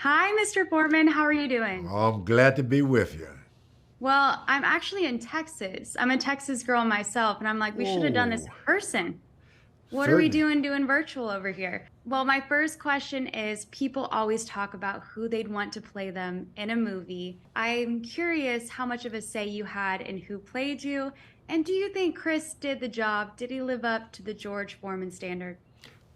Hi, Mr. Foreman. How are you doing? I'm glad to be with you. Well, I'm actually in Texas. I'm a Texas girl myself, and I'm like, we should have done this Oh, in person. What are we certainly. doing virtual over here? Well, my first question is people always talk about who they'd want to play them in a movie. I'm curious how much of a say you had in who played you, and do you think Chris did the job? Did he live up to the George Foreman standard?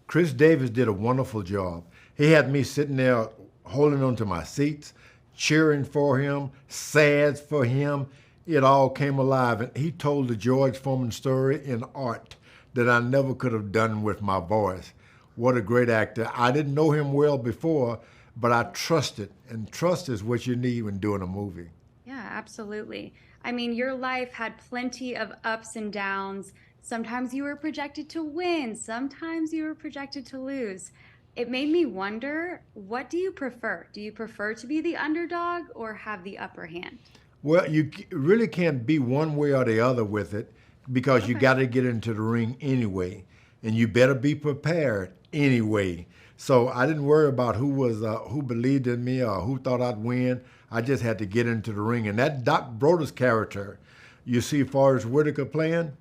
Chris Davis did a wonderful job. He had me sitting there holding on to my seats, cheering for him, sad for him. It all came alive. And he told the George Foreman story in art that I never could have done with my voice. What a great actor. I didn't know him well before, but I trusted. And trust is what you need when doing a movie. Yeah, absolutely. I mean, your life had plenty of ups and downs. Sometimes you were projected to win, sometimes you were projected to lose. It made me wonder, what do you prefer? Do you prefer to be the underdog or have the upper hand? Well, really can't be one way or the other with it because you Okay. got to get into the ring anyway, and you better be prepared anyway. So I didn't worry about who believed in me or who thought I'd win. I just had to get into the ring, and that Doc Broder's character, you see Forrest Whitaker playing,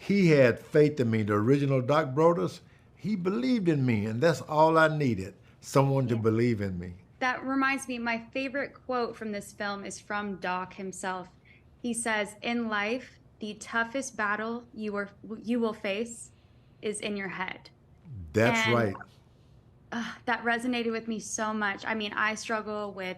he had faith in me. The original Doc Brothers, he believed in me, and that's all I needed, someone to Yeah. believe in me. That reminds me, my favorite quote from this film is from Doc himself. He says, "In life, the toughest battle you will face is in your head." That's And right. that resonated with me so much. I mean, I struggle with,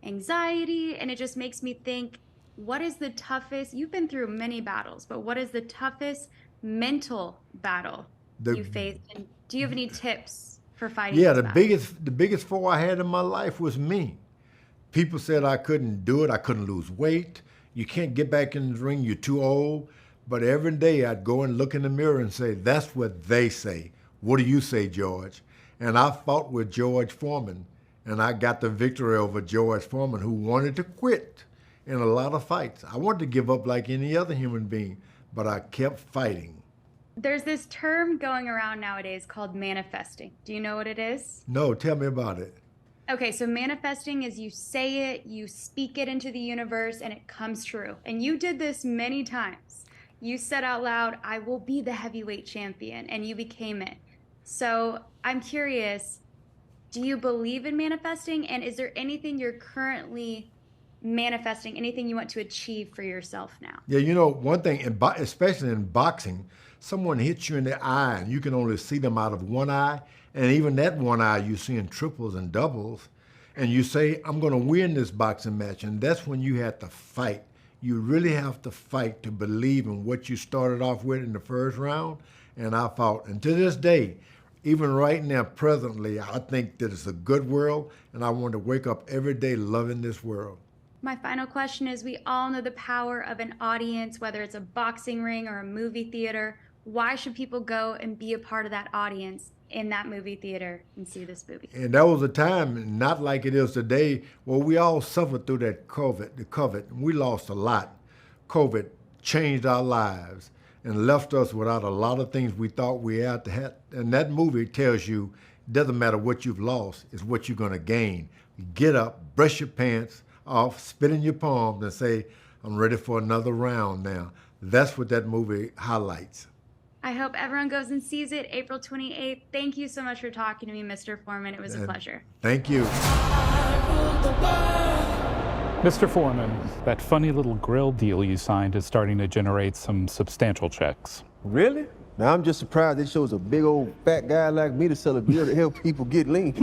anxiety, and it just makes me think, what is the toughest? You've been through many battles, but what is the toughest mental battle The you faced? And do you have any tips for fighting Yeah, those the battles? biggest foe I had in my life was me. People said I couldn't do it, I couldn't lose weight. You can't get back in the ring, you're too old. But every day I'd go and look in the mirror and say, that's what they say. What do you say, George? And I fought with George Foreman, and I got the victory over George Foreman, who wanted to quit in a lot of fights. I wanted to give up like any other human being, but I kept fighting. There's this term going around nowadays called manifesting. Do you know what it is? No, tell me about it. Okay, so manifesting is you say it, you speak it into the universe, and it comes true. And you did this many times. You said out loud, I will be the heavyweight champion, and you became it. So I'm curious, do you believe in manifesting? And is there anything you're currently manifesting, anything you want to achieve for yourself now? Yeah, one thing, especially in boxing, someone hits you in the eye and you can only see them out of one eye. And even that one eye, you see in triples and doubles. And you say, I'm going to win this boxing match. And that's when you have to fight. You really have to fight to believe in what you started off with in the first round. And I fought. And to this day, even right now, presently, I think that it's a good world. And I want to wake up every day loving this world. My final question is, we all know the power of an audience, whether it's a boxing ring or a movie theater. Why should people go and be a part of that audience in that movie theater and see this movie? And that was a time, not like it is today, where we all suffered through that COVID. We lost a lot. COVID changed our lives and left us without a lot of things we thought we had to have. And that movie tells you, doesn't matter what you've lost, it's what you're gonna gain. Get up, brush your pants off, spit in your palms and say, I'm ready for another round now. That's what that movie highlights. I hope everyone goes and sees it April 28th. Thank you so much for talking to me, Mr. Foreman. It was a And pleasure. thank you. Mr. Foreman, that funny little grill deal you signed is starting to generate some substantial checks. Really? Now I'm just surprised they chose a big old fat guy like me to sell a deal to help people get lean.